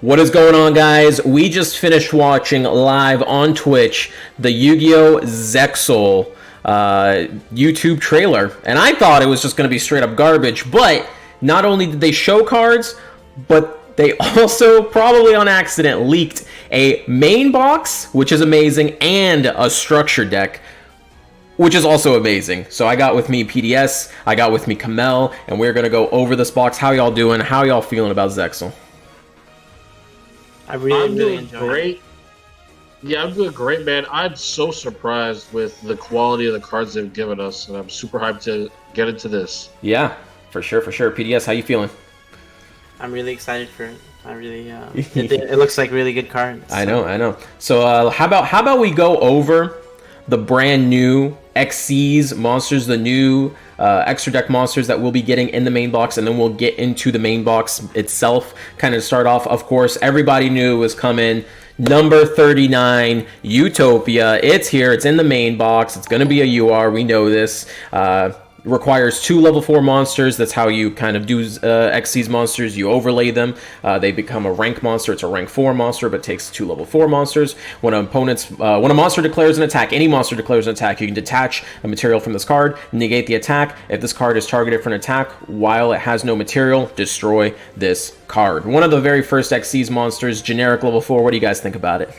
What is going on, guys? We just finished watching live on Twitch the Yu-Gi-Oh! Zexal YouTube trailer, and I thought it was just going to be straight up garbage, but not only did they show cards, but they also, probably on accident, leaked a main box, which is amazing, and a structure deck, which is also amazing. So I got with me PDS, I got with me Kamel, and we're going to go over this box. How y'all doing? How y'all feeling about Zexal? I'm doing great. Yeah, I'm doing great, man. I'm so surprised with the quality of the cards they've given us, and I'm super hyped to get into this. Yeah, for sure, for sure. PDS, how you feeling? I'm really excited for it. I really, it looks like really good cards. So. I know. So how about we go over the brand new XCs monsters, the new extra deck monsters that we'll be getting in the main box, and then we'll get into the main box itself. Kind of start off, of course, everybody knew it was coming. Number 39, Utopia. It's here. It's in the main box. It's going to be a UR. We know this. Requires 2 level 4 monsters. That's how you kind of do XC's monsters. You overlay them. They become a rank monster. It's a rank 4 monster, but takes 2 level 4 monsters. When a monster declares an attack, any monster declares an attack, you can detach a material from this card, negate the attack. If this card is targeted for an attack while it has no material, destroy this card. One of the very first XC's monsters, generic level 4. What do you guys think about it?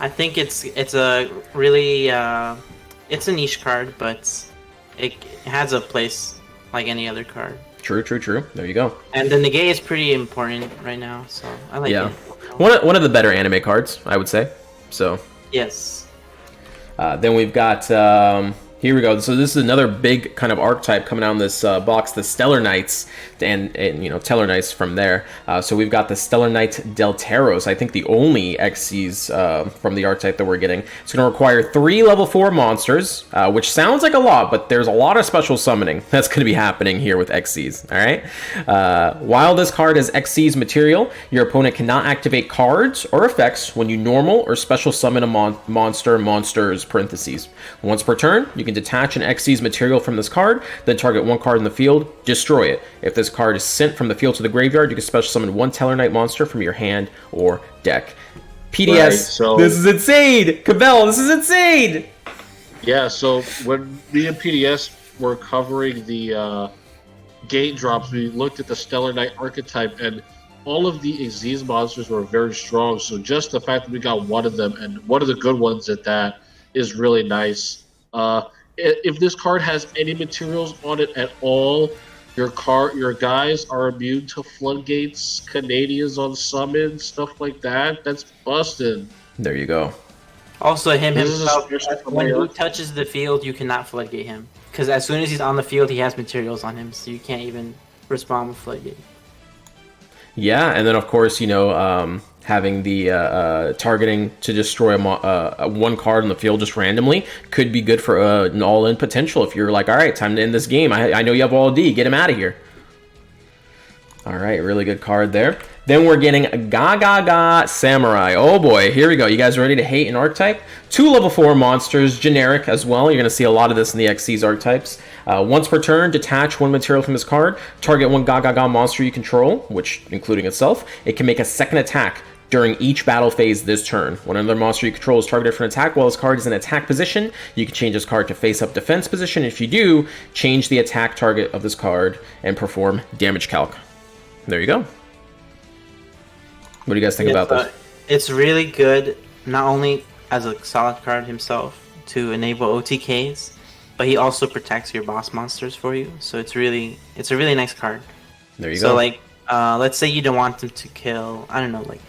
I think it's a really it's a niche card, but it has a place like any other card. True. There you go. And the negate is pretty important right now, so I like it. One of the better anime cards, I would say. So yes. Then we've got here we go. So this is another big kind of archetype coming out in this box, the Stellar Knights, and you know, Tellar Knights from there. So we've got the Stellar Knight Delteros, I think the only XCs from the archetype that we're getting. It's going to require 3 level 4 monsters, which sounds like a lot, but there's a lot of special summoning that's going to be happening here with XCs. All right. While this card is XC's material, your opponent cannot activate cards or effects when you normal or special summon a monsters parentheses. Once per turn, you can detach an XC's material from this card, then target 1 card in the field, destroy it. If this card is sent from the field to the graveyard, you can special summon 1 Tellar Knight monster from your hand or deck. PDS, right, so this is insane! Cabell, this is insane! Yeah, so when me and PDS were covering the gate drops, we looked at the Stellar Knight archetype, and all of the Xyz monsters were very strong, so just the fact that we got one of them, and one of the good ones at that, is really nice. If this card has any materials on it at all, your guys are immune to floodgates, Canadians on summon, stuff like that. That's busted. There you go. Also, him himself, when he touches the field, you cannot floodgate him. Because as soon as he's on the field, he has materials on him, so you can't even respond with floodgate. Yeah, and then of course, you know, having the targeting to destroy one card on the field just randomly could be good for an all-in potential if you're like, all right, time to end this game. I know you have all D. Get him out of here. All right, really good card there. Then we're getting GAGAGA Samurai. Oh boy, here we go. You guys ready to hate an archetype? 2 level 4 monsters, generic as well. You're going to see a lot of this in the XC's archetypes. Once per turn, detach 1 material from this card. Target 1 GAGAGA monster you control, which including itself. It can make a second attack during each battle phase this turn. When another monster you control is targeted for an attack while this card is in attack position, you can change this card to face-up defense position. If you do, change the attack target of this card and perform damage calc. There you go. What do you guys think about this? It's really good, not only as a solid card himself to enable OTKs, but he also protects your boss monsters for you. So it's a really nice card. There you go. So like, let's say you don't want them to kill, I don't know, like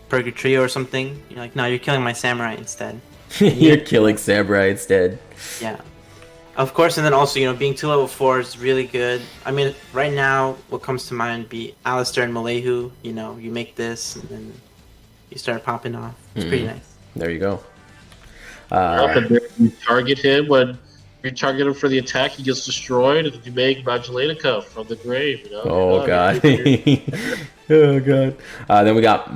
Purgatory or something. You're like, no, you're killing my samurai instead. You're killing samurai instead. Yeah. Of course, and then also, you know, being 2 level 4 is really good. I mean, right now, what comes to mind would be Alistair and Malehu. You know, you make this, and then you start popping off. It's pretty nice. There you go. You target him when you target him for the attack, he gets destroyed, and you make Magelanica from the grave. You know? Oh god. Oh god. Then we got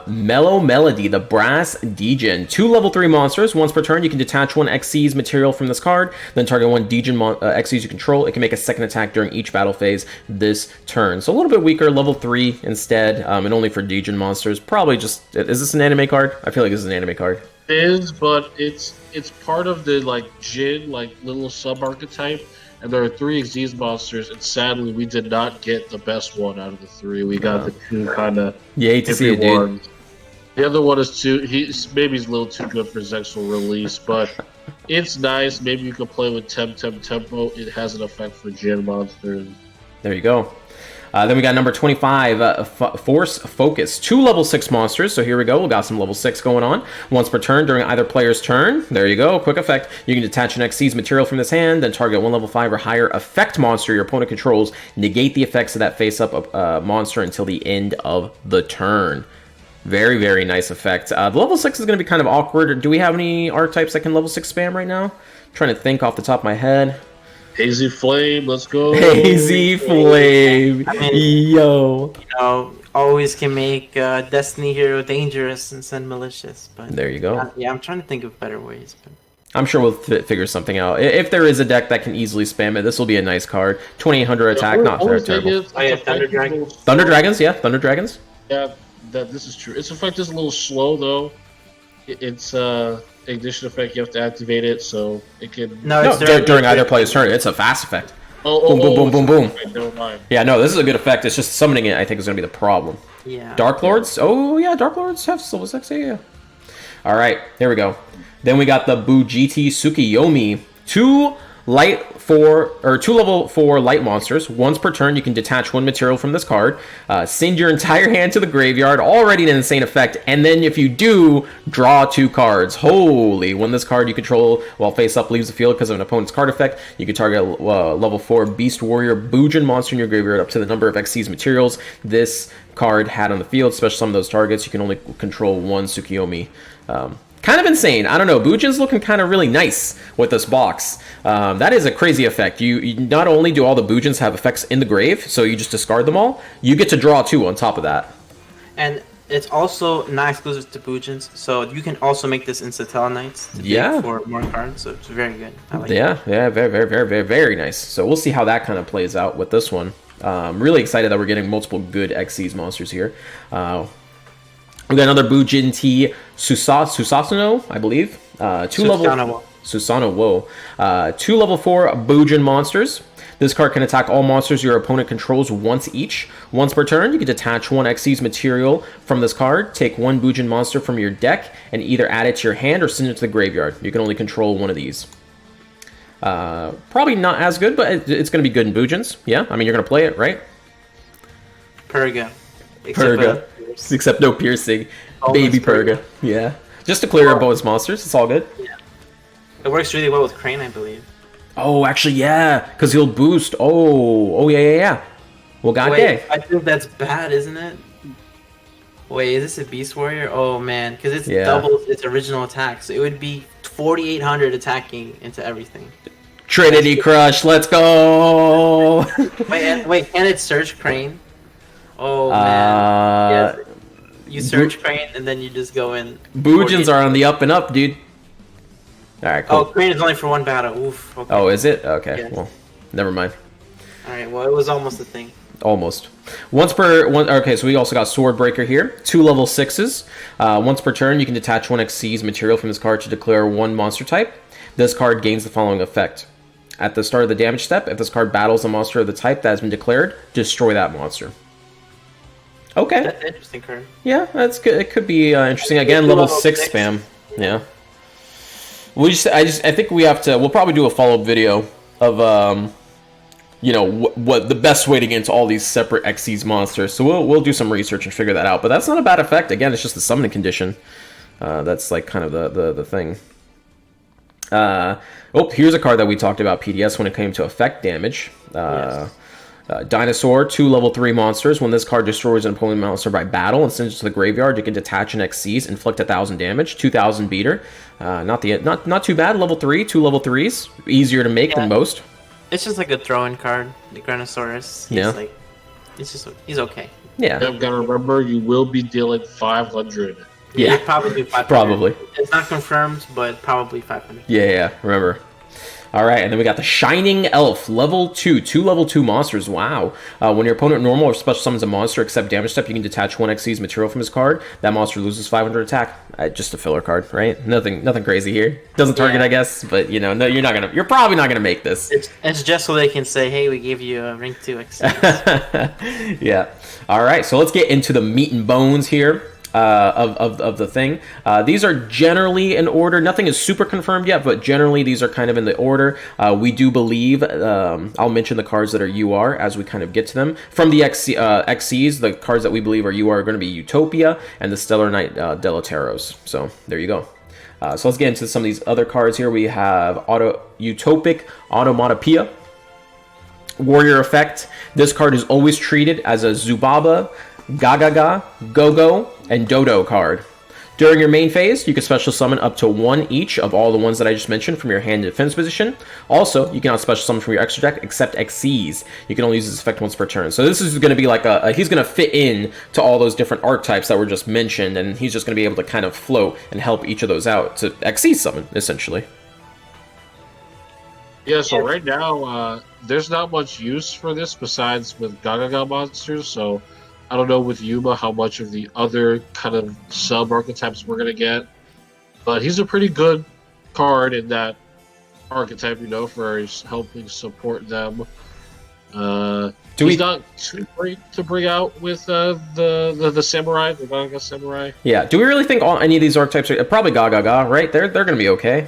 Mellow Melody, the Brass Degen. 2 level 3 monsters. Once per turn, you can detach 1 Xyz material from this card, then target 1 Degen Xyz you control. It can make a second attack during each battle phase this turn. So a little bit weaker, level 3 instead, and only for Degen monsters. Probably just... Is this an anime card? I feel like this is an anime card. It is, but it's part of the, like, Jin, like, little sub-archetype. And there are 3 Xyz monsters, and sadly, we did not get the best one out of the 3. We got the 2 kind of... You hate to see it, dude. The other one is maybe he's a little too good for Zexal release, but it's nice. Maybe you can play with Tempo. It has an effect for Jin monsters. There you go. Then we got number 25, Force Focus. 2 level 6 monsters. So here we go. We got some level 6 going on. Once per turn during either player's turn. There you go. Quick effect. You can detach an Xyz material from this hand, then target 1 level 5 or higher effect monster your opponent controls. Negate the effects of that face-up monster until the end of the turn. Very, very nice effect. The level 6 is going to be kind of awkward. Do we have any archetypes that can level 6 spam right now? I'm trying to think off the top of my head. Hazy Flame, let's go. Hazy Flame. I mean, yo. You know, always can make Destiny Hero dangerous and send malicious. But there you go. yeah, I'm trying to think of better ways. But I'm sure we'll figure something out. If there is a deck that can easily spam it, this will be a nice card. 2800 attack, not very terrible. Oh yeah, Thunder Dragons. Thunder Dragons, yeah, Thunder Dragons. Yeah, this is true. Its effect is a little slow though. It's ignition effect. You have to activate it, so it can. No, during either player's turn. It's a fast effect. Boom, boom, boom, boom. Never mind. Yeah, no, this is a good effect. It's just summoning it, I think, is going to be the problem. Yeah. Dark Lords? Oh, yeah, Dark Lords have Silver Sex, yeah. All right, here we go. Then we got the Bujinteei Tsukuyomi. 2 level 4 light monsters. Once per turn, you can detach 1 material from this card, send your entire hand to the graveyard, already an insane effect, and then if you do, draw 2 cards. Holy! When this card you control while face up leaves the field because of an opponent's card effect, you can target a level 4 Beast Warrior Bujin monster in your graveyard up to the number of Xyz materials this card had on the field. Especially some of those targets, you can only control 1 Tsukuyomi. Kind of insane. I don't know. Bujin's looking kind of really nice with this box. That is a crazy effect. You not only do all the Bujins have effects in the grave, so you just discard them all, you get to draw 2 on top of that. And it's also not exclusive to Bujins, so you can also make this in SATELLARKNIGHTS for more cards, so it's very good. I like it. Very, very, very, very, very nice. So we'll see how that kind of plays out with this one. I'm really excited that we're getting multiple good Xyz monsters here. We got another Bujinteei Susanoo, I believe. 2 level Susanoo, whoa. 2 level 4 Bujin monsters. This card can attack all monsters your opponent controls once each. Once per turn, you can detach 1 Xyz material from this card, take 1 Bujin monster from your deck, and either add it to your hand or send it to the graveyard. You can only control 1 of these. Probably not as good, but it's going to be good in Bujins. Yeah, I mean, you're going to play it, right? Purga. Except no piercing. Baby Purga. Yeah. Just to clear bonus monsters. It's all good. Yeah. It works really well with Crane, I believe. Oh, actually, yeah. Because he'll boost. Oh, yeah. Well, God dang. I think that's bad, isn't it? Wait, is this a Beast Warrior? Oh, man. Because it's doubles its original attack. So it would be 4,800 attacking into everything. Trinity Crush. Let's go. Wait, can it search Crane? Oh, man. Yeah. You search Crane, and then you just go in. Bujins are on the up and up, dude. Alright, cool. Oh, Crane is only for 1 battle. Oof. Okay. Oh, is it? Okay, yes. Well, never mind. Alright, well, it was almost a thing. Almost. Okay, so we also got Swordbreaker here. 2 level 6s. Once per turn, you can detach 1 Xyz material from this card to declare 1 monster type. This card gains the following effect. At the start of the damage step, if this card battles a monster of the type that has been declared, destroy that monster. Okay. That's an interesting card. Yeah, that's good. It could be interesting. Again, level 6 spam. Yeah. I think we have to. We'll probably do a follow-up video of what the best way to get into all these separate Xyz monsters. So we'll do some research and figure that out. But that's not a bad effect. Again, it's just the summoning condition. That's like kind of the thing. Here's a card that we talked about PDS when it came to effect damage. Yes. Dinosaur, 2 level 3 monsters. When this card destroys an opponent monster by battle and sends it to the graveyard, you can detach an Xyz, inflict 1,000 damage, 2,000 beater. Not too bad. Level 3, 2 level 3s, easier to make than most. It's just like a throw-in card, the GRENOSAURUS. He's okay. Yeah. You've got to remember, you will be dealing 500. Yeah. You'd probably do 500. Probably. It's not confirmed, but probably 500. Yeah, remember. All right, and then we got the Shining Elf, level 2, 2 level 2 monsters. Wow. When your opponent normal or special summons a monster except damage step, you can detach 1 Xyz material from his card. That monster loses 500 attack. Just a filler card, right? Nothing crazy here. Doesn't target, I guess, but you know, no, you're probably not gonna make this. It's just so they can say, hey, we gave you a rank 2 Xyz. Yeah. All right, so let's get into the meat and bones here. Of the thing. These are generally in order. Nothing is super confirmed yet, but generally these are kind of in the order. We do believe, I'll mention the cards that are UR as we kind of get to them. From the XCs, the cards that we believe are UR are going to be Utopia and the Stellar Knight Delateros. So there you go. So let's get into some of these other cards here. We have Utopic Automatopoeia. Warrior effect. This card is always treated as a Zubaba, GAGAGA, Gogo, and Dodo card. During your main phase, you can special summon up to 1 each of all the ones that I just mentioned from your hand defense position. Also, you cannot special summon from your extra deck except Xyz. You can only use this effect once per turn. So this is going to be like he's going to fit in to all those different archetypes that were just mentioned, and he's just going to be able to kind of float and help each of those out to Xyz summon, essentially. Yeah, so right now, there's not much use for this besides with GAGAGA monsters, so I don't know with Yuma how much of the other kind of sub-archetypes we're going to get, but he's a pretty good card in that archetype, you know, for helping support them. He's not too great to bring out with the Samurai, the GAGAGA Samurai. Yeah, do we really think any of these archetypes are... Probably GAGAGA, right? They're going to be okay.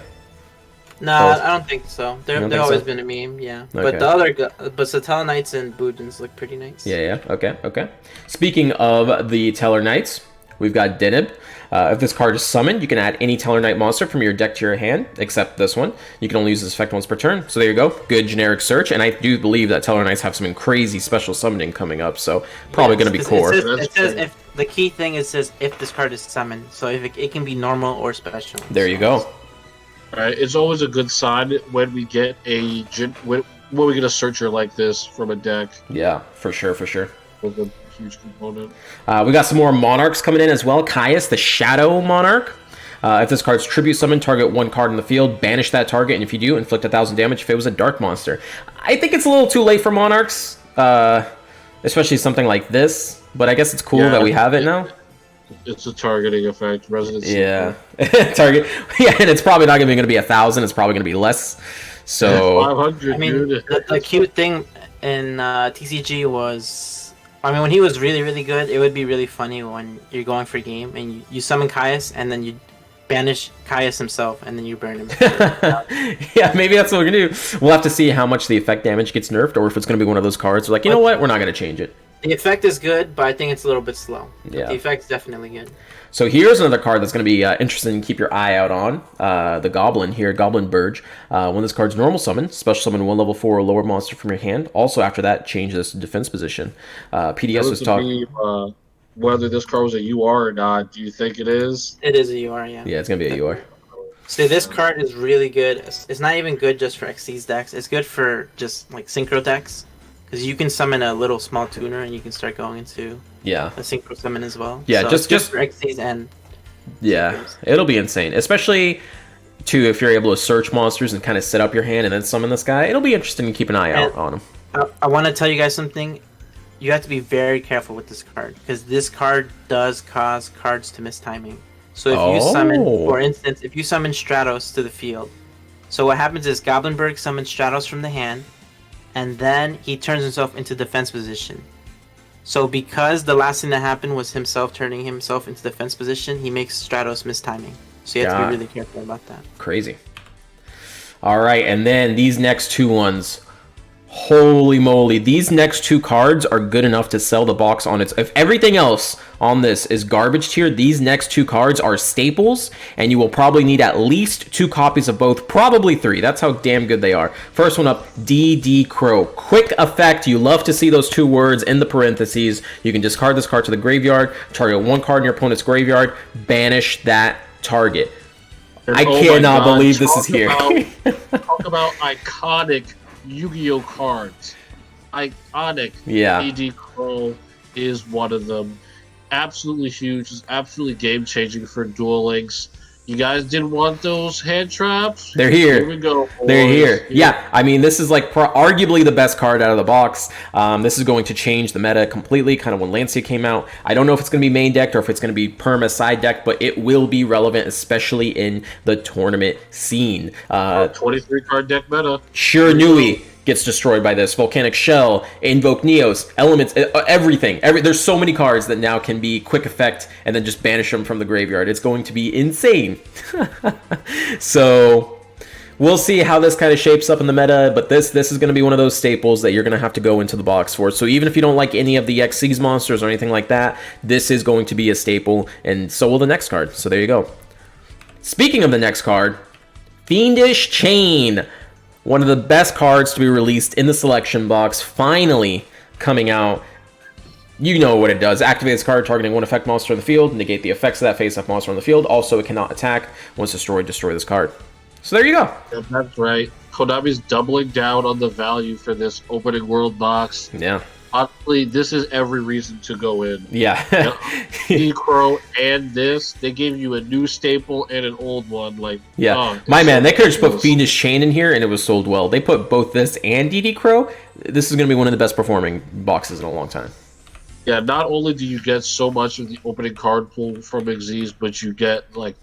No, I don't think so. They've always been a meme, yeah. Okay. But the other, but Satellite Knights and Bujins look pretty nice. Yeah, okay. Speaking of the Teller Knights, we've got DENEB. If this card is summoned, you can add any Teller Knight monster from your deck to your hand, except this one. You can only use this effect once per turn. So there you go. Good generic search, and I do believe that Teller Knights have some crazy special summoning coming up, so probably going to be core. It says if the key thing says if this card is summoned, so if it can be normal or special. There you go. Right, it's always a good sign when we get when we get a searcher like this from a deck. Yeah, for sure. With a huge component. We got some more Monarchs coming in as well. CAIUS, the Shadow Monarch. If this card's tribute summon, target 1 card in the field, banish that target, and if you do, inflict 1,000 damage if it was a dark monster. I think it's a little too late for Monarchs, especially something like this, but I guess it's cool that we have it now. It's a targeting effect, resonance. Yeah, target. Yeah, and it's probably not going to be 1,000. It's probably going to be less. So 500. I mean, the cute thing in TCG was, I mean, when he was really good, it would be really funny when you're going for a game and you summon CAIUS and then you banish CAIUS himself and then you burn him. Yeah, maybe that's what we're gonna do. We'll have to see how much the effect damage gets nerfed, or if it's going to be one of those cards. We're like, you know what, we're not going to change it. The effect is good, but I think it's a little bit slow. Yeah. The effect's definitely good. So here's another card that's going to be interesting to keep your eye out on. The Goblin here, Goblin Burge. When this card's normal summon, special summon 1 level 4 or lower monster from your hand. Also after that, change this to defense position. PDS was talking... Whether this card was a UR or not, do you think it is? It is a UR, yeah. Yeah, it's going to be a UR. So this card is really good. It's not even good just for Xyz decks. It's good for just like synchro decks. Because you can summon a little small tuner and you can start going into a synchro summon as well. Yeah, so just for Xyz and synchros. It'll be insane. Especially if you're able to search monsters and kind of set up your hand and then summon this guy. It'll be interesting to keep an eye out on him. I want to tell you guys something. You have to be very careful with this card because this card does cause cards to miss timing. So if you summon, for instance, if you summon Stratos to the field, so what happens is Goblinberg summons Stratos from the hand, and then he turns himself into defense position. So because the last thing that happened was himself turning himself into defense position, he makes Stratos miss timing. So you have to be really careful about that. Crazy. All right, and then these next two ones. Holy moly, these next two cards are good enough to sell the box on its... If everything else on this is garbage tier, these next two cards are staples, and you will probably need at least 2 copies of both, probably 3. That's how damn good they are. First one up, DD Crow. Quick effect. You love to see those 2 words in the parentheses. You can discard this card to the graveyard, target 1 card in your opponent's graveyard, banish that target. And I cannot believe this is here. Talk about iconic Yu-Gi-Oh cards. Iconic. Yeah. DD Crow. is one of them. Absolutely huge. It's absolutely game changing for Duel Links. You guys didn't want those hand traps? They're here. Here we go, boys. They're here. Yeah, I mean, this is like arguably the best card out of the box. This is going to change the meta completely, kind of when Lancia came out. I don't know if it's going to be main decked or if it's going to be perma side decked, but it will be relevant, especially in the tournament scene. 23 card deck meta. Shiranui gets destroyed by this. Volcanic Shell, Invoke Neos, Elements, everything. There's so many cards that now can be quick effect and then just banish them from the graveyard. It's going to be insane. So we'll see how this kind of shapes up in the meta, but this is going to be one of those staples that you're going to have to go into the box for. So even if you don't like any of the Xyz monsters or anything like that, this is going to be a staple, and so will the next card. So there you go. Speaking of the next card, Fiendish Chain. One of the best cards to be released in the selection box, finally coming out. You know what it does. Activate this card targeting one effect monster on the field. Negate the effects of that face-up monster on the field. Also, it cannot attack. Once destroyed, destroy this card. So there you go. Yeah, that's right. Konami's doubling down on the value for this opening world box. Yeah. Honestly, this is every reason to go in. Yeah. Crow and this, they gave you a new staple and an old one. Like, yeah, oh, my man, they could have just put Fiendish Chain in here and it was sold well. They put both this and DD Crow. This is going to be one of the best performing boxes in a long time. Yeah, not only do you get so much of the opening card pool from Xyz, but you get like,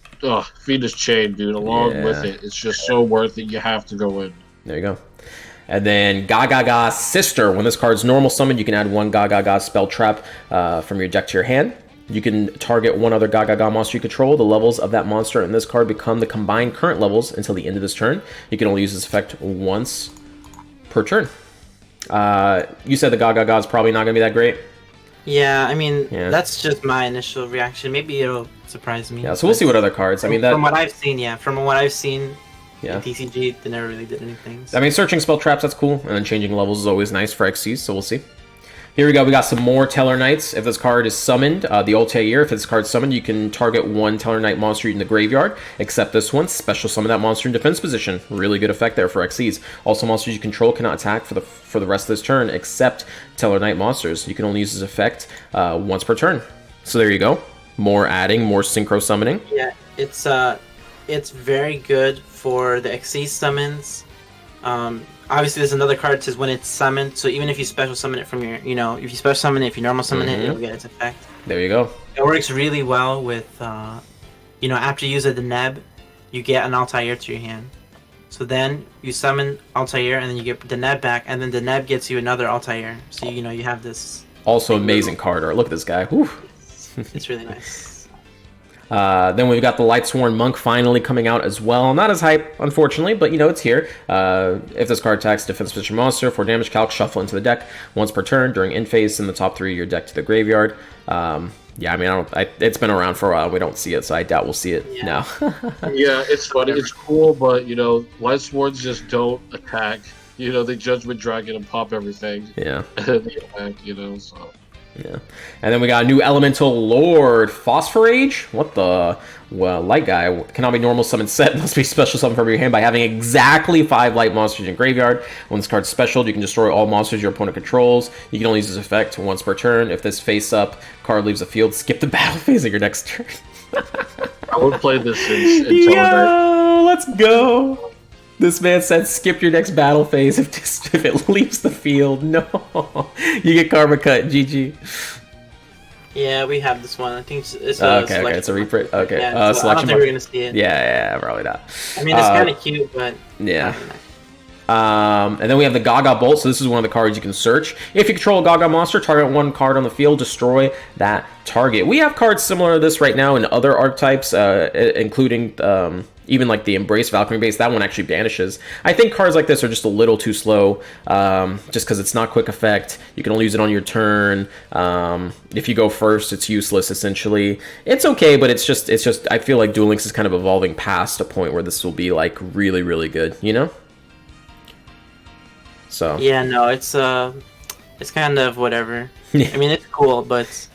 Fiendish Chain, dude, along with it. It's just so worth it. You have to go in. There you go. And then GAGAGA Sister. When this card's normal summon, you can add one GAGAGA spell trap from your deck to your hand. You can target one other GAGAGA monster you control. The levels of that monster in this card become the combined current levels until the end of this turn. You can only use this effect once per turn. You said the GAGAGA is probably not going to be that great? Yeah, I mean, that's just my initial reaction. Maybe it'll surprise me. Yeah, so we'll see what other cards. I mean, from what I've seen, yeah. in TCG, they never really did anything. So. I mean, searching spell traps, that's cool. And then changing levels is always nice for XCs, so we'll see. Here we go. We got some more Teller Knights. If this card is summoned, the ALTAIR, if this card's summoned, you can target one Teller Knight monster in the graveyard, except this one. Special summon that monster in defense position. Really good effect there for XCs. Also, monsters you control cannot attack for the rest of this turn, except Teller Knight monsters. You can only use this effect once per turn. So there you go. More adding, more synchro summoning. Yeah, it's very good for the XC summons. Obviously, there's another card that says when it's summoned, so even if you special summon it from your, if you special summon it, if you normal summon it, it'll get its effect. There you go. It works really well with, after you use a DENEB, you get an ALTAIR to your hand. So then you summon ALTAIR, and then you get DENEB back, and then DENEB gets you another ALTAIR. So, you have this... Also amazing card art. Look at this guy. Whew. It's really nice. Then we've got the Lightsworn Monk finally coming out as well. Not as hype, unfortunately, but it's here. If this card attacks defense position monster, 4 damage, calc, shuffle into the deck once per turn during end phase. Send the top 3 of your deck to the graveyard. Yeah, I mean, it's been around for a while. We don't see it, so I doubt we'll see it now. Yeah, it's funny. It's cool, but Lightsworns just don't attack. They Judgment Dragon and pop everything. Yeah. They attack, so. Yeah, and then we got a new Elemental Lord, Phosphorage. What the? Well, light guy cannot be normal summon set. Must be special summon from your hand by having exactly 5 light monsters in graveyard. When this card's special, you can destroy all monsters your opponent controls. You can only use this effect once per turn. If this face-up card leaves the field, skip the battle phase of your next turn. I would play this in Yo, let's go. This man said, skip your next battle phase if it leaves the field. No. You get karma cut. GG. Yeah, we have this one. I think it's okay, it's a reprint. Okay. Yeah, so I don't think we're going to see it. Yeah, probably not. I mean, it's kind of cute, but... Yeah. And then we have the GAGABOLT. So this is one of the cards you can search. If you control a Gaga monster, target one card on the field, destroy that target. We have cards similar to this right now in other archetypes, including even like the Embrace Valkyrie base. That one actually banishes. I think cards like this are just a little too slow, just because it's not quick effect. You can only use it on your turn. If you go first, it's useless essentially. It's okay, but it's just I feel like Duel Links is kind of evolving past a point where this will be like really, really good, So yeah, no, it's kind of whatever. I mean, it's cool, but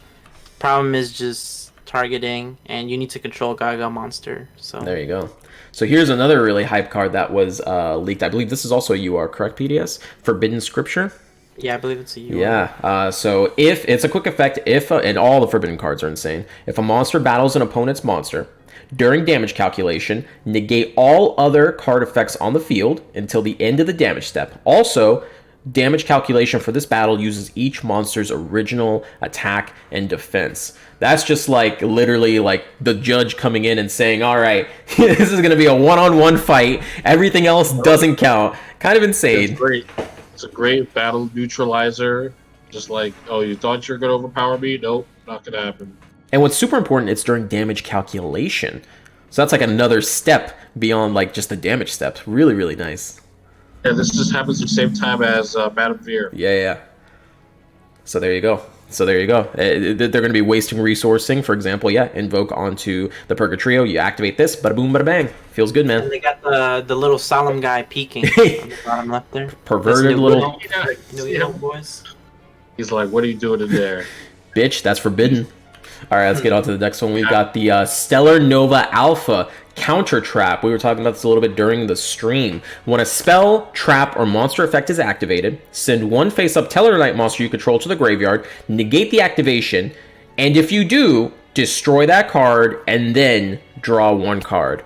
problem is just targeting, and you need to control Gaga monster. So there you go. So here's another really hype card that was leaked. I believe this is also a UR, correct, PDS? Forbidden Scripture. Yeah, I believe it's a U. Yeah, so if it's a quick effect, if and all the forbidden cards are insane. If a monster battles an opponent's monster during damage calculation, negate all other card effects on the field until the end of the damage step. Also, damage calculation for this battle uses each monster's original attack and defense. That's just like literally like the judge coming in and saying, all right, this is going to be a one-on-one fight. Everything else doesn't count. Kind of insane. It's great. It's a great battle neutralizer. Just like, oh, you thought you were going to overpower me? Nope, not going to happen. And what's super important, it's during damage calculation. So that's like another step beyond like just the damage steps. Really, really nice. Yeah, this just happens at the same time as Madame Veer. Yeah. So there you go. They're going to be wasting resourcing. For example, invoke onto the Purgatrio. You activate this, bada boom, bada bang. Feels good, man. And they got the little solemn guy peeking on the bottom left there. Perverted little... New boys. He's like, what are you doing in there? Bitch, that's forbidden. All right, let's get on to the next one. We've got the STELLARNOVA Alpha Counter Trap. We were talking about this a little bit during the stream. When a spell, trap, or monster effect is activated, send one face-up Tellarknight monster you control to the graveyard, negate the activation, and if you do, destroy that card, and then draw one card.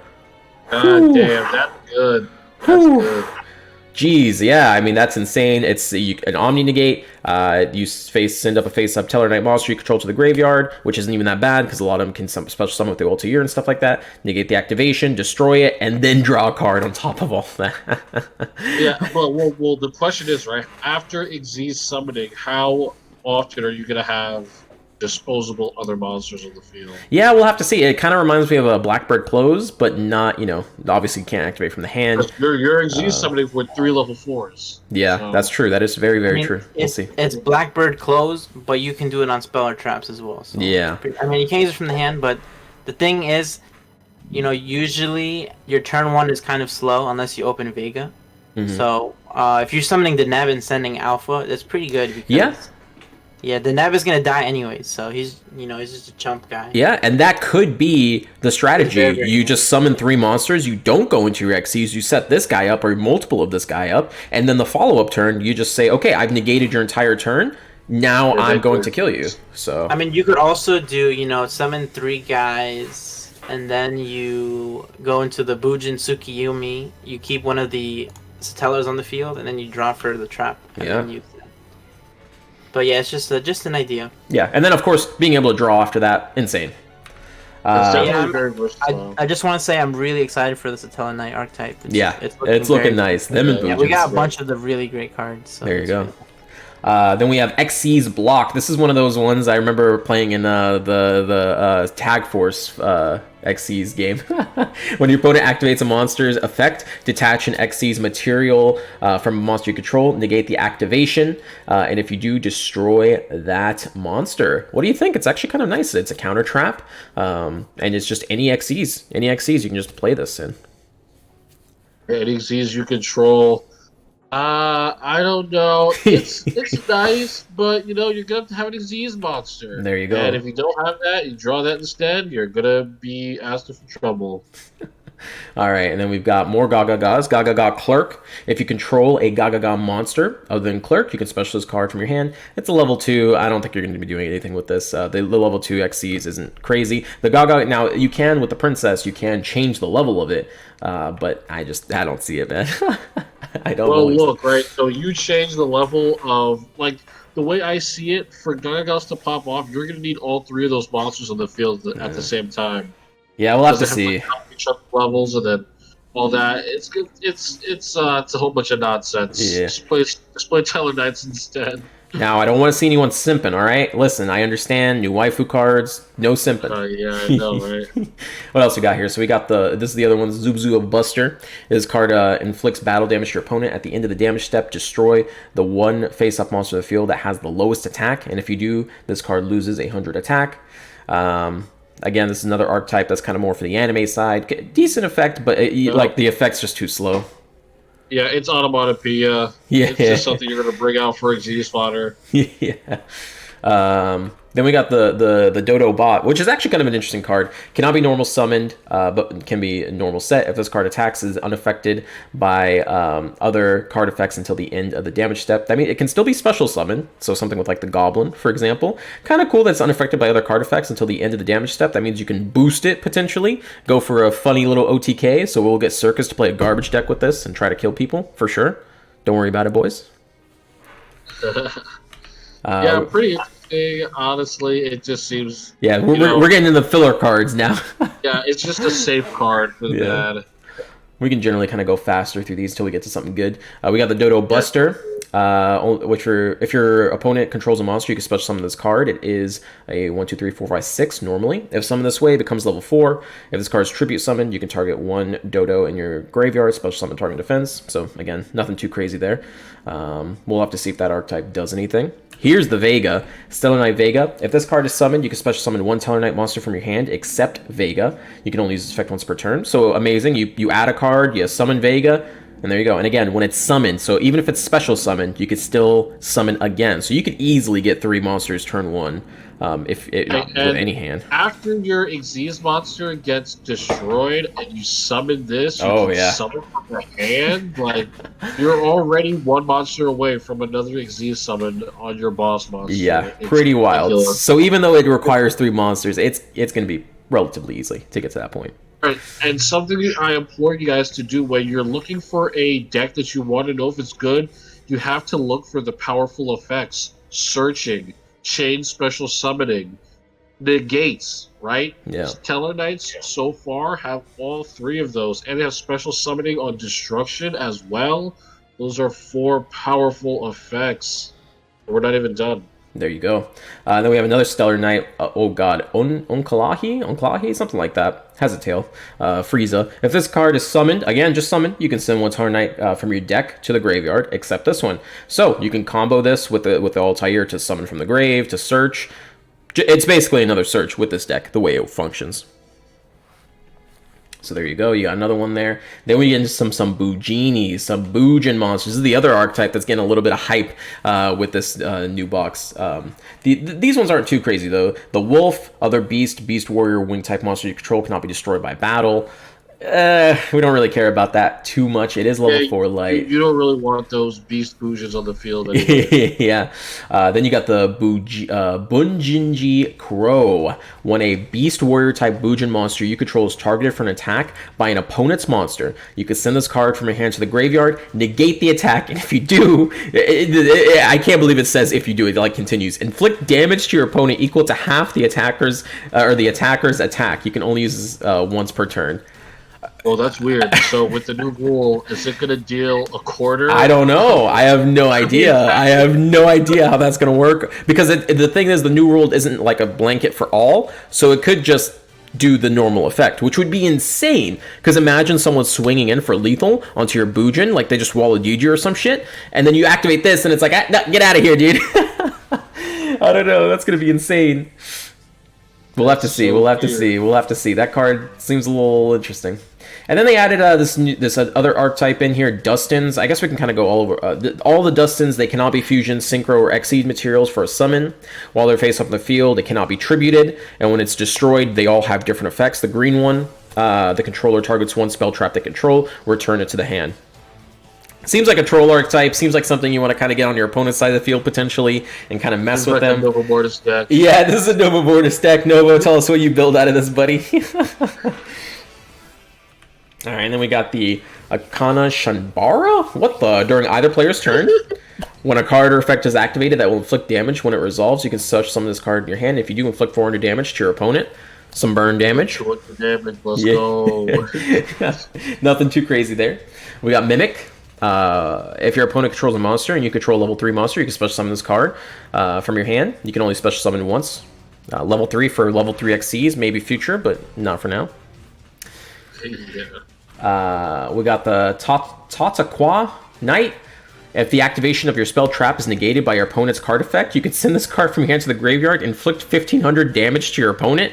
God damn, that's good. That's good. Jeez, yeah, I mean, that's insane. It's an Omni Negate. You send up a face-up Tellarknight monster you control to the graveyard, which isn't even that bad, because a lot of them can special summon with the Altair and stuff like that. Negate the activation, destroy it, and then draw a card on top of all that. Yeah, but well, the question is, right, after Xyz summoning, how often are you going to have disposable other monsters on the field? Yeah, we'll have to see. It kind of reminds me of a Blackbird Close, but not, obviously you can't activate from the hand. You're Xyz summoning with 3 level 4s. Yeah, so. That's true. That is very, very true. We'll it's, see. It's Blackbird Close, but you can do it on spell or traps as well. So. Yeah. I mean, you can't use it from the hand, but the thing is, usually your turn 1 is kind of slow unless you open Vega. Mm-hmm. So if you're summoning DENEB and sending Alpha, that's pretty good. Because, yeah, DENEB is gonna die anyway, so he's just a chump guy. Yeah, and that could be the strategy. You just summon 3 monsters, you don't go into your Xyz, you set this guy up or multiple of this guy up, and then the follow-up turn, you just say, okay, I've negated your entire turn, now I'm going to kill you. So I mean, you could also do, summon 3 guys, and then you go into the Bujin TSUKUYOMI, you keep one of the Satellars on the field, and then you draw for the trap. And then you But yeah, it's just an idea. Yeah, and then of course being able to draw after that, insane. Very versatile. I just want to say I'm really excited for the SATELLARKNIGHT archetype. It's looking nice. Them and we got a bunch of the really great cards. So there you go. Then we have Xyz Block. This is one of those ones I remember playing in the Tag Force Xyz game. When your opponent activates a monster's effect, detach an Xyz material from a monster you control, negate the activation, and if you do, destroy that monster. What do you think? It's actually kind of nice. It's a counter trap, and it's just any Xyz. Any Xyz you can just play this in. Any Xyz you control. I don't know. It's nice, but you're gonna have to have an Xyz monster. There you go. And if you don't have that, you draw that instead. You're gonna be asked for trouble. All right, and then we've got more GAGAGAs. GAGAGA Clerk. If you control a GAGAGA monster other than Clerk, you can special this card from your hand. It's a level 2. I don't think you're going to be doing anything with this. The level 2 Xyz isn't crazy. The GAGA, now you can, with the Princess, you can change the level of it, but I don't see it, man. I don't know. Well, look, right, so you change the level of, like, the way I see it, for GAGAGAs to pop off, you're going to need all 3 of those monsters on the field at the same time. Yeah, we'll have to see. Levels and then all that. It's good. It's a whole bunch of nonsense. Yeah. Just play Tellarknights instead. Now, I don't want to see anyone simping, all right? Listen, I understand. New waifu cards, no simping. Yeah, I know, right? What else we got here? So we got this is the other one, Zubzu of Buster. This card inflicts battle damage to your opponent. At the end of the damage step, destroy the one face-up monster in the field that has the lowest attack. And if you do, this card loses 100 attack. Again, this is another archetype that's kind of more for the anime side. Decent effect, but like the effect's just too slow. Yeah, it's onomatopoeia. Yeah. It's just something you're going to bring out for a Xyz fodder. Yeah. Then we got the Dodo bot, which is actually kind of an interesting card. Cannot be normal summoned, but can be a normal set. If this card attacks, is unaffected by other card effects until the end of the damage step. That means it can still be special summoned. So something with like the Goblin, for example. Kind of cool that's unaffected by other card effects until the end of the damage step. That means you can boost it potentially. Go for a funny little OTK. So we'll get Circus to play a garbage deck with this and try to kill people for sure. Don't worry about it, boys. Yeah, pretty interesting. Honestly, it just seems. Yeah, we're getting into the filler cards now. Yeah, it's just a safe card for that. We can generally kind of go faster through these until we get to something good. We got the Dodo Buster, which if your opponent controls a monster, you can special summon this card. It is a 1, 2, 3, 4, 5, 6 normally. If summoned this way, it becomes level 4. If this card is tribute summoned, you can target 1 Dodo in your graveyard, special summon target defense. So again, nothing too crazy there. We'll have to see if that archetype does anything. Here's the Vega, Stellar Knight Vega. If this card is summoned, you can special summon 1 Stellar Knight monster from your hand, except Vega. You can only use this effect once per turn. So amazing. You add a card, you summon Vega, and there you go. And again, when it's summoned, so even if it's special summoned, you could still summon again. So you could easily get 3 monsters turn 1 with any hand. After your Xyz monster gets destroyed and you summon this, you can summon from your hand. Like, you're already 1 monster away from another Xyz summon on your boss monster. Yeah, pretty wild. So even though it requires 3 monsters, it's going to be relatively easy to get to that point. Right. And something I implore you guys to do when you're looking for a deck that you want to know if it's good, you have to look for the powerful effects, searching, chain special summoning, negates, right? Yeah. Stellar Knights so far have all 3 of those, and they have special summoning on destruction as well. Those are 4 powerful effects. We're not even done. There you go. Then we have another Stellar Knight. Onkalahi, something like that. Has a tail. Frieza. If this card is summoned, again, just summoned, you can send 1 Stellar Knight from your deck to the graveyard, except this one. So you can combo this with the ALTAIR to summon from the grave, to search. It's basically another search with this deck, the way it functions. So there you go. You got another one there. Then we get into some Bujinis, some Bujin monsters. This is the other archetype that's getting a little bit of hype with this new box. These ones aren't too crazy, though. The Wolf, other Beast Warrior, Wing type monster you control cannot be destroyed by battle. We don't really care about that too much. It is level 4 light. You don't really want those Beast Bujins on the field anyway. Yeah. Then you got the Bunjinji Crow. When a Beast Warrior type Bujin monster you control is targeted for an attack by an opponent's monster, you can send this card from your hand to the graveyard, negate the attack, and if you do, I can't believe it says if you do, it like continues. Inflict damage to your opponent equal to half the attacker's attack. You can only use this once per turn. Well, that's weird. So with the new rule, is it going to deal a quarter? I don't know. I have no idea. I have no idea how that's going to work. Because the thing is, the new rule isn't like a blanket for all. So it could just do the normal effect, which would be insane. Because imagine someone swinging in for lethal onto your Bujin, like they just wallowed Yuji or some shit. And then you activate this and it's like, no, get out of here, dude. I don't know. That's going to be insane. We'll have to see. We'll have to see. We'll have to see. That card seems a little interesting. And then they added this other archetype in here, Dustons. I guess we can kind of go all over. All the Dustons, they cannot be fusion, synchro, or exceed materials for a summon. While they're face up in the field, they cannot be tributed. And when it's destroyed, they all have different effects. The green one, the controller targets 1 spell trap they control, return it to the hand. Seems like a troll archetype. Seems like something you want to kind of get on your opponent's side of the field potentially and kind of mess with them. Nova Mortis deck. Yeah, this is a Nova Mortis deck. Novo, tell us what you build out of this, buddy. All right, and then we got the CHANBARA. What the? During either player's turn, when a card or effect is activated that will inflict damage when it resolves, you can search summon this card in your hand. If you do, inflict 400 damage to your opponent. Some burn damage. Let's go. Nothing too crazy there. We got Mimic. If your opponent controls a monster and you control a level 3 monster, you can special summon this card from your hand. You can only special summon once. Level 3 for level 3 XCs, maybe future, but not for now. We got the TATAKAWA Knight. If the activation of your spell trap is negated by your opponent's card effect, you can send this card from your hand to the graveyard, inflict 1,500 damage to your opponent.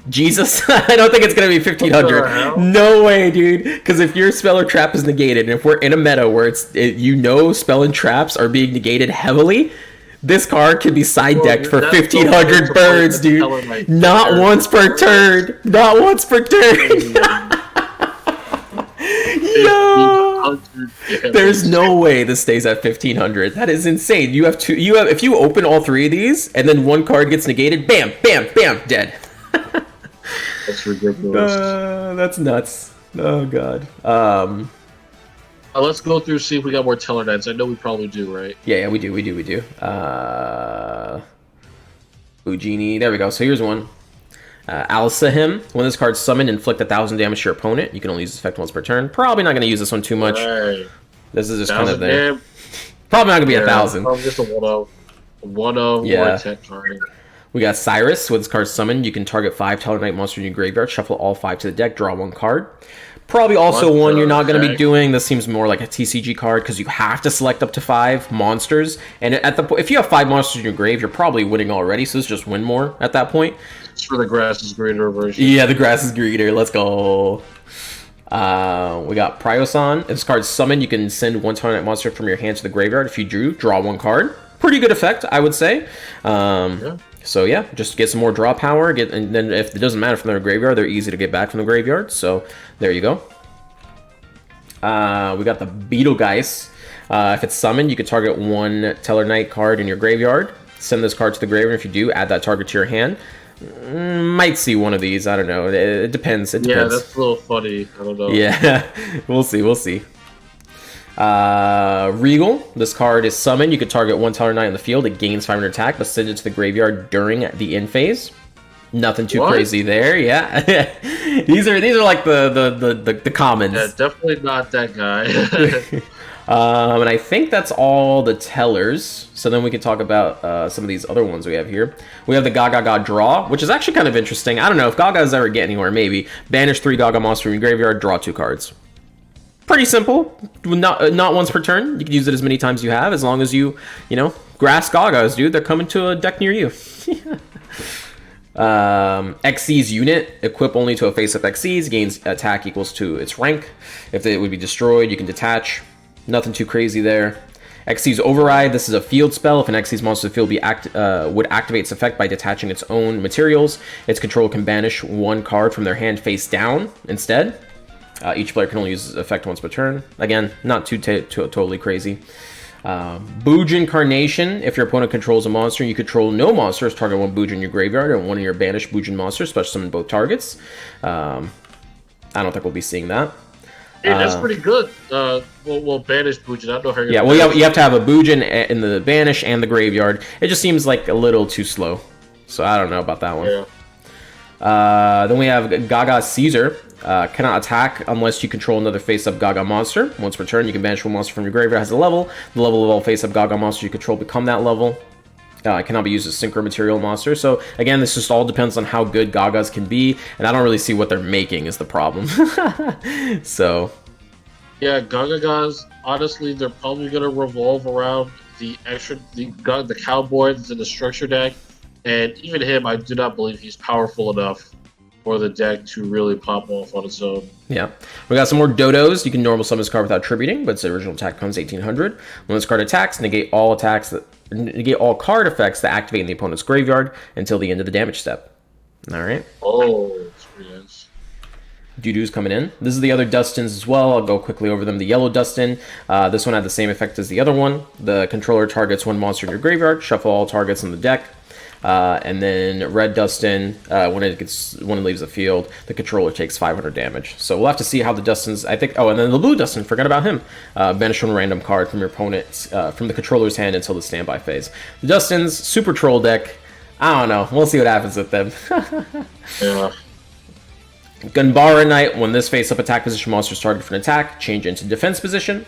Jesus, I don't think it's going to be 1,500. No way, dude. Because if your spell or trap is negated, and if we're in a meta where spell and traps are being negated heavily, This card can be side decked for that's 1,500 so birds, dude. Tellarknight. Not once per turn. Not once per turn. Yo, there's no way this stays at 1,500. That is insane. You have two. You have if you open all three of these and then one card gets negated, bam, bam, bam, dead. That's ridiculous. That's nuts. Oh god. Let's go through see if we got more Tellarknights. I know we probably do, right? Yeah, we do. Bujini. There we go. So here's one. Alsahim. When this card's summoned, inflict 1,000 damage to your opponent. You can only use this effect once per turn. Probably not going to use this one too much. Right. This is just kind of there. Damn. Probably not going to be 1,000. Probably just a 1-0. 1-0 Yeah. or 10 target. We got Cyrus. When this card's summoned, you can target 5 Tellarknight monsters in your graveyard, shuffle all 5 to the deck, draw 1 card. Probably also one you're not going to be doing. This seems more like a TCG card because you have to select up to 5 monsters. And if you have 5 monsters in your grave, you're probably winning already. So it's just win more at that point. It's for the grass is greener version. Yeah, the grass is greener. Let's go. We got Priosan. If this card's summoned, you can send 1 Tellarknight monster from your hand to the graveyard. If you drew, draw 1 card. Pretty good effect, I would say. Yeah. So yeah, just get some more draw power. And then if it doesn't matter from their graveyard, they're easy to get back from the graveyard. So there you go. We got the Betelgeuse. If it's summoned, you can target 1 Tellarknight card in your graveyard. Send this card to the graveyard. If you do, add that target to your hand. Might see one of these. I don't know. It depends. It depends. Yeah, that's a little funny. I don't know. Yeah, we'll see. We'll see. Regal. This card is summoned. You can target 1 Tellarknight on the field. It gains 500 attack, but send it to the graveyard during the end phase. Nothing too crazy there. Yeah, these are like the commons. Yeah, definitely not that guy. And I think that's all the tellers. So then we can talk about some of these other ones we have here. We have the GAGAGA draw, which is actually kind of interesting. I don't know if Gaga's ever get anywhere. Maybe banish 3 Gaga monsters from your graveyard, draw 2 cards. Pretty simple. Not once per turn. You can use it as many times you have, as long as you grass Gagas, dude. They're coming to a deck near you. Xyz unit, equip only to a face-up Xyz, gains attack equals to its rank. If it would be destroyed, you can detach. Nothing too crazy there. Xyz override, this is a field spell. If an Xyz monster in the field would activate its effect by detaching its own materials, its controller can banish 1 card from their hand face down instead. Each player can only use this effect once per turn. Again, not too totally crazy. Bujincarnation. If your opponent controls a monster, you control no monsters. Target 1 Bujin in your graveyard and 1 of your banished Bujin monsters. Special summon both targets. I don't think we'll be seeing that. Hey, that's pretty good. We'll banish Bujin. I don't know how you're. Yeah, well, you have to have a Bujin in the banish and the graveyard. It just seems like a little too slow. So I don't know about that one. Yeah. Then we have Gaga Caesar. Cannot attack unless you control another face-up Gaga monster. Once per turn, you can banish 1 monster from your graveyard. Has a level. The level of all face-up Gaga monsters you control become that level. It cannot be used as synchro material monster. So again, this just all depends on how good Gagas can be, and I don't really see what they're making is the problem. So yeah, Gagagas. Honestly, they're probably gonna revolve around the cowboy that's in the structure deck, and even him, I do not believe he's powerful enough for the deck to really pop off on its own. Yeah. We got some more Dodos. You can normal summon this card without tributing, but its original attack comes 1800. When this card attacks, negate all card effects that activate in the opponent's graveyard until the end of the damage step. Alright. Oh, that's pretty nice. Doo-Doo's coming in. This is the other Dustins as well. I'll go quickly over them. The yellow Dustin. This one had the same effect as the other one. The controller targets 1 monster in your graveyard. Shuffle all targets in the deck. And then red Dustin, when it leaves the field, the controller takes 500 damage. So we'll have to see how the Dustins, I think. Oh, and then the blue Dustin, forgot about him. Banish 1 random card from your opponent, from the controller's hand until the standby phase. The Dustins, super troll deck. I don't know. We'll see what happens with them. Yeah. GANBARA Knight, when this face-up attack position monster is targeted for an attack, change into defense position.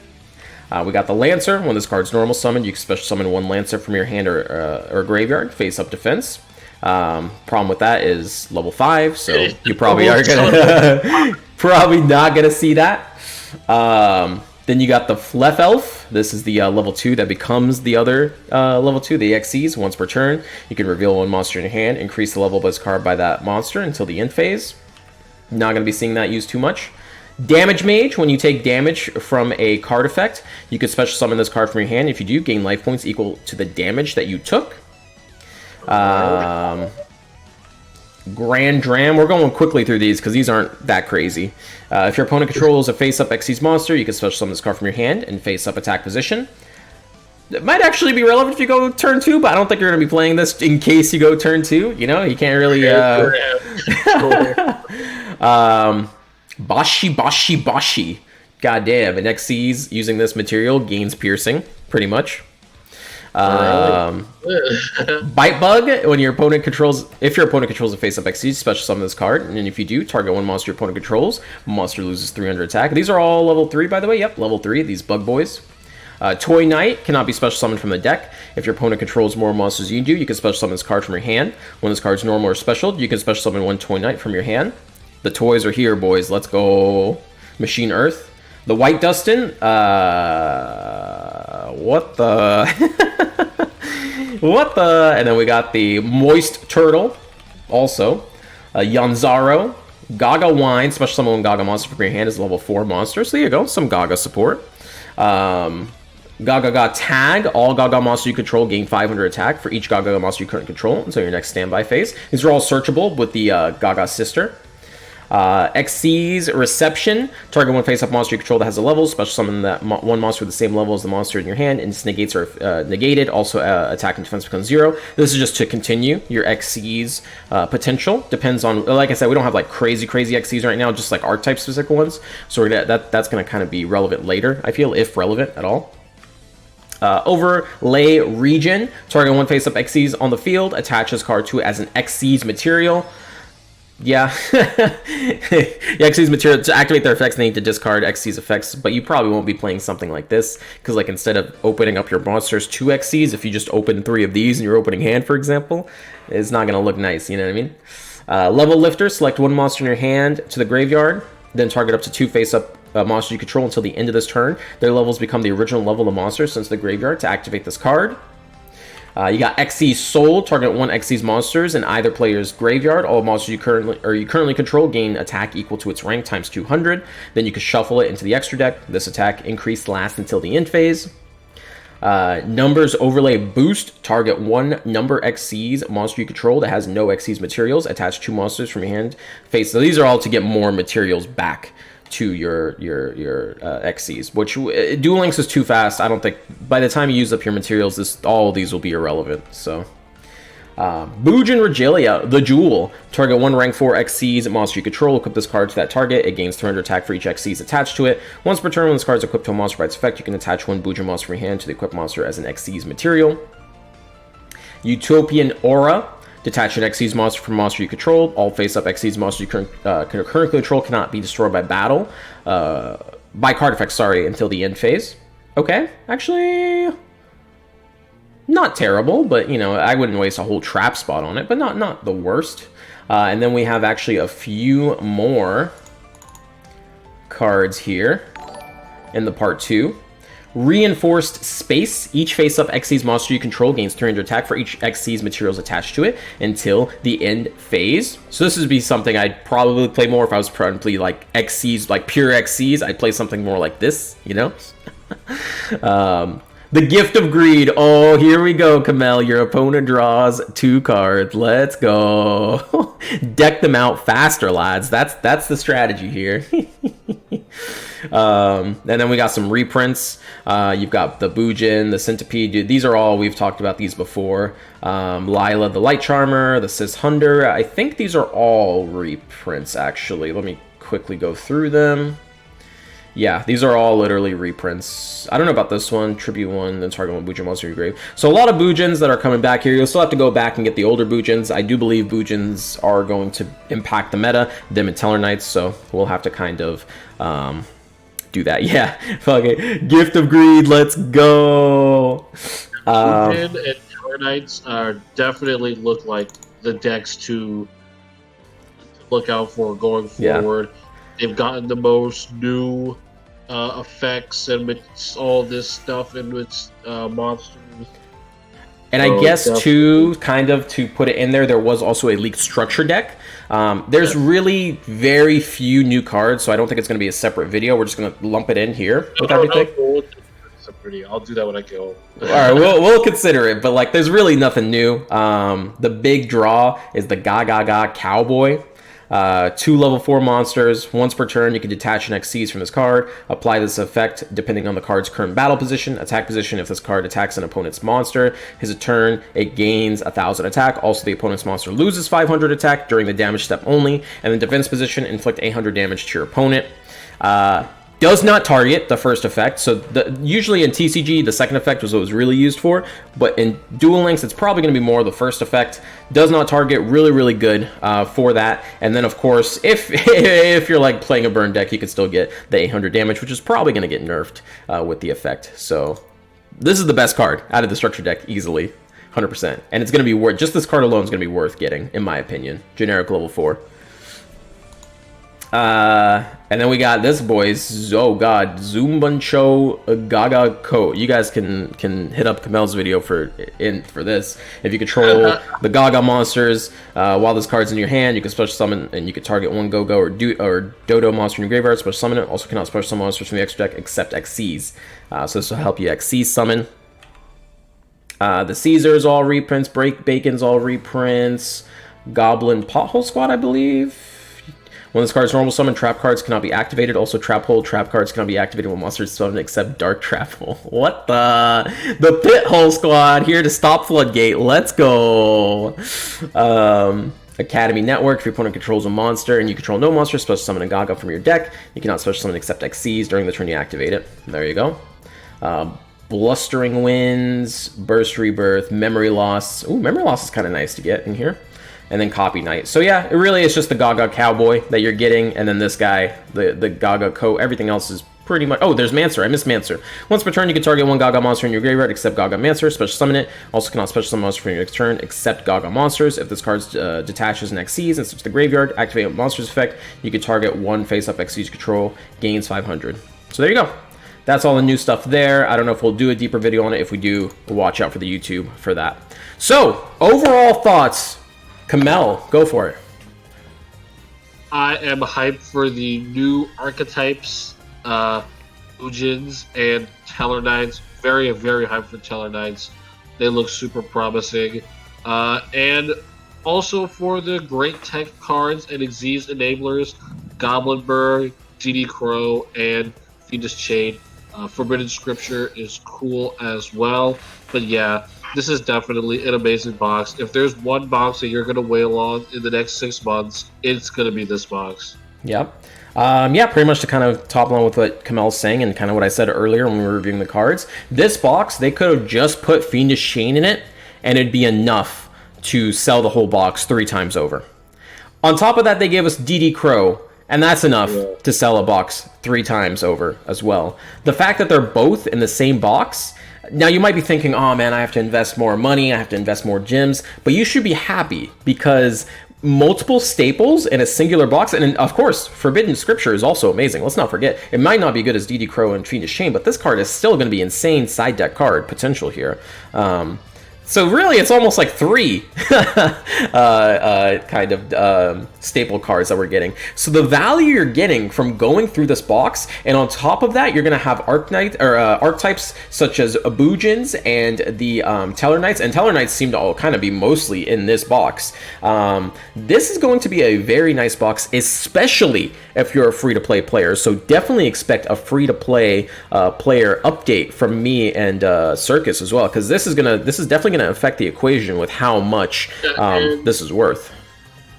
We got the Lancer. When this card's normal summoned, you can special summon 1 Lancer from your hand or graveyard, face-up defense. Problem with that is level 5, so you probably are gonna probably not gonna see that. Then you got the Flef Elf. This is the level 2 that becomes the other level 2, the Xyz. Once per turn, you can reveal 1 monster in your hand, increase the level of this card by that monster until the end phase. Not going to be seeing that used too much. Damage Mage, when you take damage from a card effect, you can special summon this card from your hand. If you do, gain life points equal to the damage that you took. Grand Dram, we're going quickly through these because these aren't that crazy. If your opponent controls a face-up Xyz monster, you can special summon this card from your hand in face-up attack position. It might actually be relevant if you go turn 2, but I don't think you're going to be playing this in case you go turn 2. You know, you can't really... Bashi. Goddamn, an Xyz using this material gains piercing, pretty much. Bite Bug, when your opponent controls, if your opponent controls a face-up Xyz, special summon this card, and if you do, target one monster your opponent controls, monster loses 300 attack. These are all level 3, by the way. Yep, level 3, these bug boys. Toy Knight cannot be special summoned from the deck. If your opponent controls more monsters than you do, you can special summon this card from your hand. When this card is normal or special, you can special summon one Toy Knight from your hand. The toys are here, boys. Let's go. Machine Earth. The White Dustin. What the... What the... And then we got the Moist Turtle, also. Yanzaro. Gaga Wine. Special summon one Gaga monster from your hand is a level 4 monster. So there you go. Some Gaga support. GAGAGA Tag. All Gaga monsters you control gain 500 attack for each GAGAGA monster you currently control until your next standby phase. These are all searchable with the Gaga Sister. Xyz Reception. Target one face-up monster you control that has a level. Special summon that one monster with the same level as the monster in your hand, and its negates are negated. Also, attack and defense becomes 0. This is just to continue your Xyz potential. Depends on, like I said, we don't have like crazy Xyz right now, just like archetype specific ones. So that's going to kind of be relevant later, I feel, if relevant at all. Overlay Regen. Target one face-up Xyz on the field. Attach this card to it as an Xyz material. Yeah. Xyz material, to activate their effects, they need to discard Xyz effects, but you probably won't be playing something like this, because like instead of opening up your monsters 2 Xyz, if you just open 3 of these in your opening hand, for example, it's not going to look nice, you know what I mean? Level Lifter, select one monster in your hand to the graveyard, then target up to 2 face-up monsters you control until the end of this turn. Their levels become the original level of the monster since the graveyard to activate this card. You got Xyz Soul. Target one Xyz monsters in either player's graveyard. All monsters you currently control gain attack equal to its rank times 200. Then you can shuffle it into the extra deck. This attack increase lasts until the end phase. Numbers Overlay Boost. Target one number Xyz monster you control that has no Xyz materials. Attach 2 monsters from your hand face. So these are all to get more materials back to your Xyz, which Duel Links is too fast. I don't think by the time you use up your materials, all of these will be irrelevant. So Bujin Regalia, the Jewel. Target one rank 4 Xyz monster you control. Equip this card to that target. It gains 300 attack for each Xyz attached to it. Once per turn, when this card is equipped to a monster by its effect, you can attach one Bujin monster from your hand to the equipped monster as an Xyz material. Utopian Aura. Detach an Xyz monster from a monster you control. All face-up Xyz monsters you currently control cannot be destroyed by battle. By card effects, sorry, until the end phase. Okay, actually... not terrible, but, you know, I wouldn't waste a whole trap spot on it, but not the worst. And then we have actually a few more cards here in the part 2. Reinforced Space. Each face-up Xyz monster you control gains 300 attack for each Xyz materials attached to it until the end phase. So this would be something I'd probably play more if I was probably like Xyz, like pure Xyz. I'd play something more like this, you know? The Gift of Greed. Oh, here we go, Kamel. Your opponent draws 2 cards. Let's go. Deck them out faster, lads. That's the strategy here. And then we got some reprints. You've got the Bujin, the Centipede. Dude, these are all, we've talked about these before. Lila the Light Charmer, the Sis Hunder. I think these are all reprints, actually. Let me quickly go through them. Yeah, these are all literally reprints. I don't know about this one. Tribute 1, then target 1 Bujin monster in your grave. So a lot of Bujins that are coming back here. You'll still have to go back and get the older Bujins. I do believe Bujins are going to impact the meta, them and Tellarknights, so we'll have to kind of do that. Yeah, fuck it. Gift of Greed, let's go. Bujin and Tellarknights are definitely look like the decks to look out for going forward. Yeah. They've gotten the most new effects and all this stuff in its monsters. And I guess, too, kind of to put it in there, there was also a leaked structure deck There's really very few new cards, so I don't think it's going to be a separate video. We're just going to lump it in here with everything. I'll do that when I go. All right, we'll consider it, but like, there's really nothing new. The big draw is the GAGAGA COWBOY. 2 level 4 monsters. Once per turn, you can detach an Xyz from this card. Apply this effect depending on the card's current battle position, attack position. If this card attacks an opponent's monster, his turn, it gains 1,000 attack. Also, the opponent's monster loses 500 attack during the damage step only. And then defense position, inflict 800 damage to your opponent. Does not target the first effect. So usually in TCG, the second effect was what it was really used for. But in Duel Links, it's probably going to be more the first effect. Does not target. Really, really good for that. And then, of course, if you're like playing a burn deck, you can still get the 800 damage, which is probably going to get nerfed with the effect. So this is the best card out of the structure deck, easily. 100%. And it's going to be worth, just this card alone is going to be worth getting, in my opinion. Generic level 4. And then we got this, boys. Oh god, Zumbancho GAGAGA. You guys can hit up Kamel's video for this. If you control the Gaga monsters while this card's in your hand, you can special summon and you can target one Go-Go or Dodo monster in your graveyard. Special summon it. Also cannot special summon monsters from the extra deck except Xyz. So this will help you Xyz summon. The Caesar's all reprints. Break Bacon's all reprints. Goblin Pothole Squad, I believe. When this card's normal summon, trap cards cannot be activated. Also, trap cards cannot be activated when monsters summon except Dark Trap Hole. What the Pit Hole Squad here to stop Floodgate. Let's go. Academy Network. If your opponent controls a monster and you control no monster, special summon a Gaga from your deck. You cannot special summon except Xyz during the turn you activate it. There you go. Blustering Winds, Burst Rebirth, Memory Loss. Ooh, Memory Loss is kind of nice to get in here. And then Copy Knight. So yeah, it really is just the Gaga Cowboy that you're getting, and then this guy, the Gaga Co. Everything else is pretty much... Oh, there's Mancer. I missed Mancer. Once per turn, you can target one Gaga monster in your graveyard except Gaga Mancer. Special summon it. Also cannot special summon monster from your next turn except Gaga monsters. If this card detaches an Xyz and sits to the graveyard, activate a monster's effect. You can target one face-up Xyz control, gains 500. So there you go. That's all the new stuff there. I don't know if we'll do a deeper video on it. If we do, watch out for the YouTube for that. So, overall thoughts... Kamel, go for it. I am hyped for the new archetypes, Bujins and Tellarknights. Very, very hyped for Tellarknights. They look super promising. And also for the great tech cards and Xyz enablers, Goblinberg, DD Crow, and Fiendish Chain. Forbidden Scripture is cool as well. But yeah, this is definitely an amazing box. If there's one box that you're going to wail on in the next 6 months, it's going to be this box. Yep. Yeah, pretty much to kind of top line with what Kamel's saying and kind of what I said earlier when we were reviewing the cards. This box, they could have just put Fiendish Chain in it, and it'd be enough to sell the whole box 3 times over. On top of that, they gave us DD Crow, and that's enough to sell a box 3 times over as well. The fact that they're both in the same box... Now, you might be thinking, oh man, I have to invest more money, I have to invest more gems, but you should be happy because multiple staples in a singular box, and of course, Forbidden Scripture is also amazing. Let's not forget, it might not be good as DD Crow and Fiendish Chain, but this card is still going to be insane side deck card potential here. So really, it's almost like 3 kind of staple cards that we're getting. So the value you're getting from going through this box, and on top of that, you're going to have archetypes such as Bujins and the Tellarknights, and Tellarknights seem to all kind of be mostly in this box. This is going to be a very nice box, especially if you're a free-to-play player. So definitely expect a free-to-play player update from me and Circus as well, because this is definitely going to affect the equation with how much this is worth.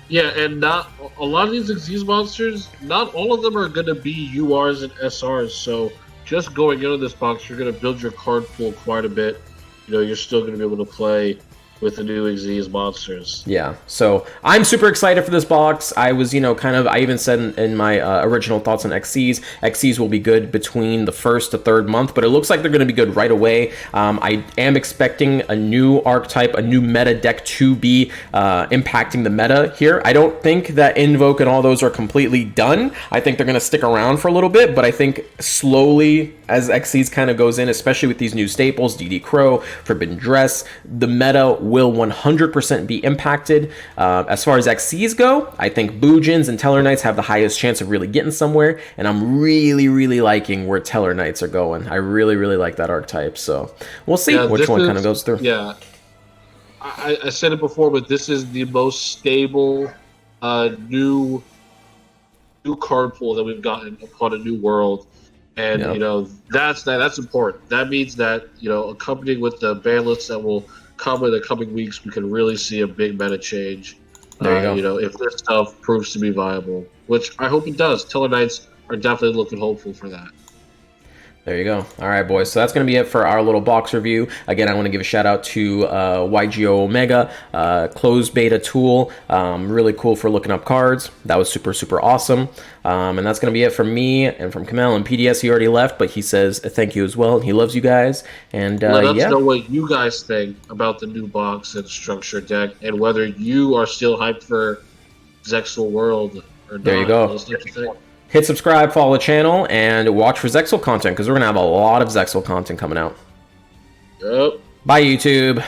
Yeah, and not a lot of these Xyz monsters, not all of them are going to be URs and SRs, so just going into this box, you're going to build your card pool quite a bit. You know, you're still going to be able to play with the new Xyz monsters. Yeah, so I'm super excited for this box. I was, I even said in my original thoughts on Xyz will be good between the 1st to 3rd month, but it looks like they're going to be good right away. I am expecting a new archetype, a new meta deck to be impacting the meta here. I don't think that Invoke and all those are completely done. I think they're going to stick around for a little bit, but I think slowly as Xyz kind of goes in, especially with these new staples, DD Crow, Forbidden Dress, the meta will 100% be impacted. As far as XCs go, I think Bujins and Teller Knights have the highest chance of really getting somewhere, and I'm really, really liking where Teller Knights are going. I really, really like that archetype, so we'll see which one kind of goes through. Yeah, I said it before, but this is the most stable new card pool that we've gotten upon a new world. And you know, that's important. That means that, you know, accompanying with the ban lists that will come in the coming weeks, we can really see a big meta change. There you go. You know, if this stuff proves to be viable, which I hope it does. Teller Knights are definitely looking hopeful for that. There you go. All right, boys. So that's going to be it for our little box review. Again, I want to give a shout out to YGO Omega, closed beta tool. Really cool for looking up cards. That was super, super awesome. And that's going to be it from me and from Kamel and PDS. He already left, but he says thank you as well. He loves you guys. And let us know what you guys think about the new box and structure deck, and whether you are still hyped for Zexal World or not. There you go. Hit subscribe, follow the channel, and watch for Zexal content, because we're going to have a lot of Zexal content coming out. Yep. Bye, YouTube.